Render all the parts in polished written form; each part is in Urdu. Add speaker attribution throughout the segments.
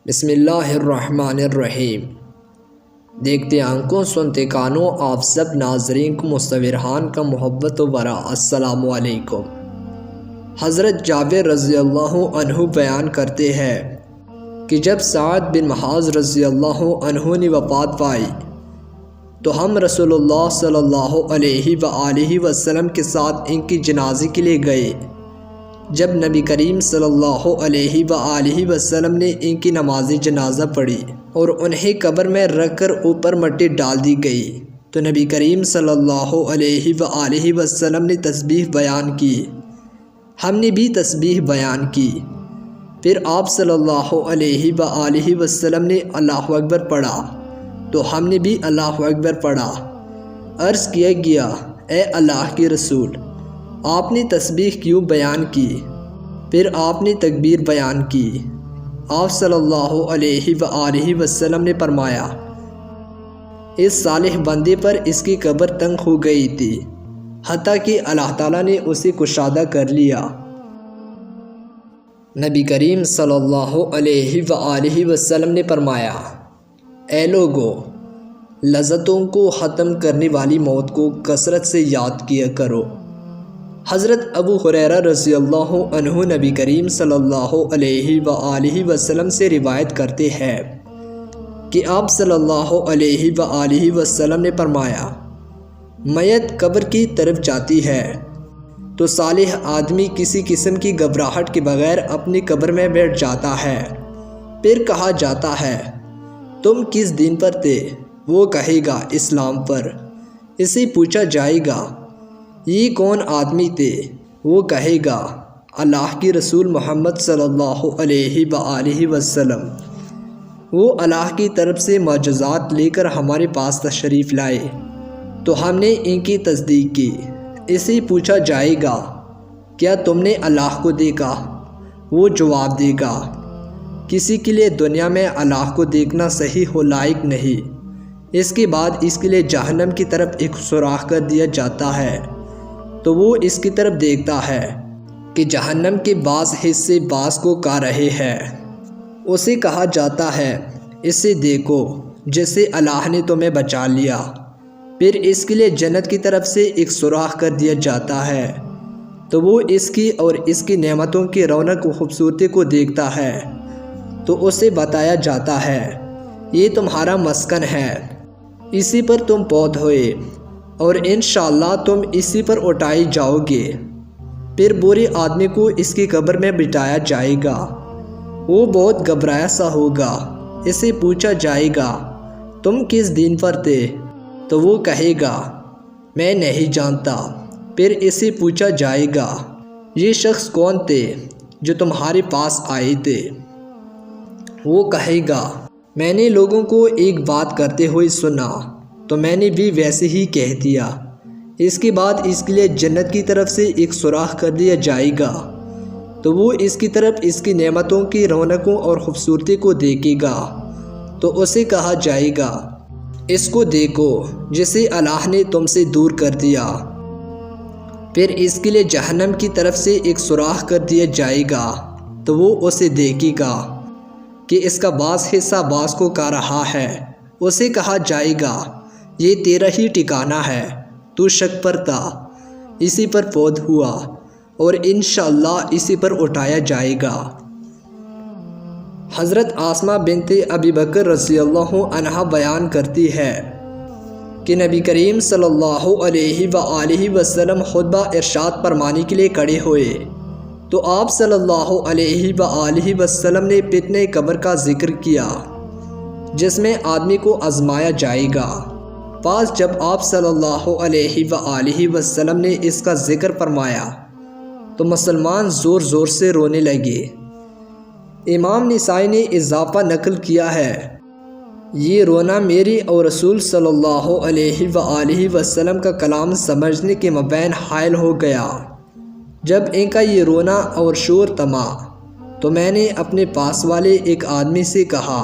Speaker 1: بسم اللہ الرحمن الرحیم۔ دیکھتے آنکھوں سنتے کانوں آپ سب ناظرین کو مستورحان کا محبت و برا السلام علیکم۔ حضرت جابر رضی اللہ عنہ بیان کرتے ہیں کہ جب سعد بن معاذ رضی اللہ عنہ نے وفات پائی تو ہم رسول اللہ صلی اللہ علیہ وآلہ وسلم کے ساتھ ان کی جنازے کے لیے گئے۔ جب نبی کریم صلی اللہ علیہ وآلہ وسلم نے ان کی نماز جنازہ پڑھی اور انہیں قبر میں رکھ کر اوپر مٹی ڈال دی گئی تو نبی کریم صلی اللہ علیہ وآلہ وسلم نے تسبیح بیان کی، ہم نے بھی تسبیح بیان کی۔ پھر آپ صلی اللہ علیہ وآلہ وسلم نے اللہ اکبر پڑھا تو ہم نے بھی اللہ اکبر پڑھا۔ عرض کیا گیا، اے اللہ کے رسول، آپ نے تسبیح کیوں بیان کی؟ پھر آپ نے تکبیر بیان کی۔ آپ صلی اللہ علیہ وآلہ وسلم نے فرمایا، اس صالح بندے پر اس کی قبر تنگ ہو گئی تھی، حتیٰ کہ اللہ تعالیٰ نے اسے کشادہ کر لیا۔ نبی کریم صلی اللہ علیہ وآلہ وسلم نے فرمایا، اے لوگو، لذتوں کو ختم کرنے والی موت کو کثرت سے یاد کیا کرو۔ حضرت ابو ہریرہ رضی اللہ عنہ نبی کریم صلی اللہ علیہ وآلہ وسلم سے روایت کرتے ہیں کہ آپ صلی اللہ علیہ وآلہ وسلم نے فرمایا، میت قبر کی طرف جاتی ہے تو صالح آدمی کسی قسم کی گھبراہٹ کے بغیر اپنی قبر میں بیٹھ جاتا ہے۔ پھر کہا جاتا ہے، تم کس دین پر تھے؟ وہ کہے گا، اسلام پر۔ اسے پوچھا جائے گا، یہ کون آدمی تھے؟ وہ کہے گا، اللہ کی رسول محمد صلی اللہ علیہ وآلہ وسلم۔ وہ اللہ کی طرف سے معجزات لے کر ہمارے پاس تشریف لائے تو ہم نے ان کی تصدیق کی۔ اسے پوچھا جائے گا، کیا تم نے اللہ کو دیکھا؟ وہ جواب دے گا، کسی کے لیے دنیا میں اللہ کو دیکھنا صحیح و لائق نہیں۔ اس کے بعد اس کے لیے جہنم کی طرف ایک سوراخ کر دیا جاتا ہے تو وہ اس کی طرف دیکھتا ہے کہ جہنم کے بعض حصے بعض کو کھا رہے ہیں۔ اسے کہا جاتا ہے، اسے دیکھو جسے اللہ نے تمہیں بچا لیا۔ پھر اس کے لیے جنت کی طرف سے ایک سوراخ کر دیا جاتا ہے تو وہ اس کی اور اس کی نعمتوں کی رونق و خوبصورتی کو دیکھتا ہے تو اسے بتایا جاتا ہے، یہ تمہارا مسکن ہے، اسی پر تم پود ہوئے اور انشاءاللہ تم اسی پر اٹھائے جاؤ گے۔ پھر برے آدمی کو اس کی قبر میں بٹھایا جائے گا، وہ بہت گھبرایا سا ہوگا۔ اسے پوچھا جائے گا، تم کس دین پر تھے؟ تو وہ کہے گا، میں نہیں جانتا۔ پھر اسے پوچھا جائے گا، یہ شخص کون تھے جو تمہارے پاس آئے تھے؟ وہ کہے گا، میں نے لوگوں کو ایک بات کرتے ہوئے سنا تو میں نے بھی ویسے ہی کہہ دیا۔ اس کے بعد اس کے لیے جنت کی طرف سے ایک سوراخ کر دیا جائے گا تو وہ اس کی طرف اس کی نعمتوں کی رونقوں اور خوبصورتی کو دیکھے گا تو اسے کہا جائے گا، اس کو دیکھو جسے اللہ نے تم سے دور کر دیا۔ پھر اس کے لیے جہنم کی طرف سے ایک سوراخ کر دیا جائے گا تو وہ اسے دیکھے گا کہ اس کا بعض حصہ بعض کو کھا رہا ہے۔ اسے کہا جائے گا، یہ تیرا ہی ٹھکانہ ہے، تو شک پر تھا، اسی پر پود ہوا اور انشاءاللہ اسی پر اٹھایا جائے گا۔ حضرت آسمہ بنت ابی بکر رضی اللہ عنہا بیان کرتی ہے کہ نبی کریم صلی اللہ علیہ وآلہ وسلم خطبہ ارشاد فرمانے کے لیے کھڑے ہوئے تو آپ صلی اللہ علیہ وآلہ وسلم نے فتنہ قبر کا ذکر کیا جس میں آدمی کو آزمایا جائے گا۔ پاس جب آپ صلی اللہ علیہ وآلہ وسلم نے اس کا ذکر فرمایا تو مسلمان زور زور سے رونے لگے۔ امام نسائی نے اضافہ نقل کیا ہے، یہ رونا میری اور رسول صلی اللہ علیہ وآلہ وسلم کا کلام سمجھنے کے مابین حائل ہو گیا۔ جب ان کا یہ رونا اور شور تھما تو میں نے اپنے پاس والے ایک آدمی سے کہا،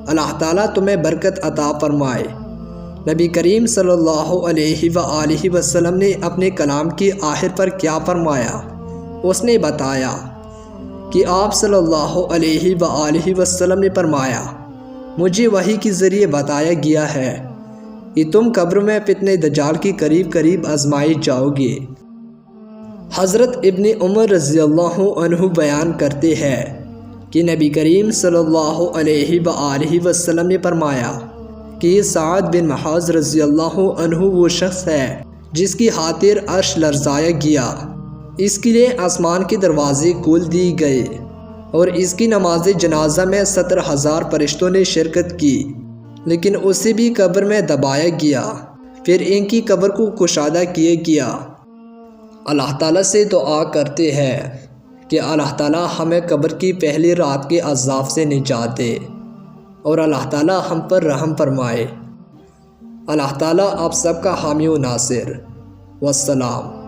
Speaker 1: اللہ تعالیٰ تمہیں برکت عطا فرمائے۔ نبی کریم صلی اللہ علیہ وآلہ وسلم نے اپنے کلام کی آخر پر کیا فرمایا؟ اس نے بتایا، کہ آپ صلی اللہ علیہ وآلہ وسلم نے فرمایا، مجھے وحی کے ذریعے بتایا گیا ہے کہ تم قبر میں فتنہ دجال کی قریب قریب آزمائے جاؤ گے۔ حضرت ابن عمر رضی اللہ عنہ بیان کرتے ہیں کہ نبی کریم صلی اللہ علیہ وآلہ وسلم نے فرمایا کہ یہ سعد بن معاذ رضی اللہ عنہ وہ شخص ہے جس کی خاطر عرش لرزایا گیا، اس کے لیے آسمان کے دروازے کھول دیے گئے اور اس کی نماز جنازہ میں 70,000 فرشتوں نے شرکت کی، لیکن اسے بھی قبر میں دبایا گیا، پھر ان کی قبر کو کشادہ کیا گیا۔ اللہ تعالیٰ سے دعا کرتے ہیں کہ اللہ تعالیٰ ہمیں قبر کی پہلی رات کے عذاب سے نجات دے اور اللہ تعالیٰ ہم پر رحم فرمائے۔ اللہ تعالیٰ آپ سب کا حامی و ناصر۔ والسلام۔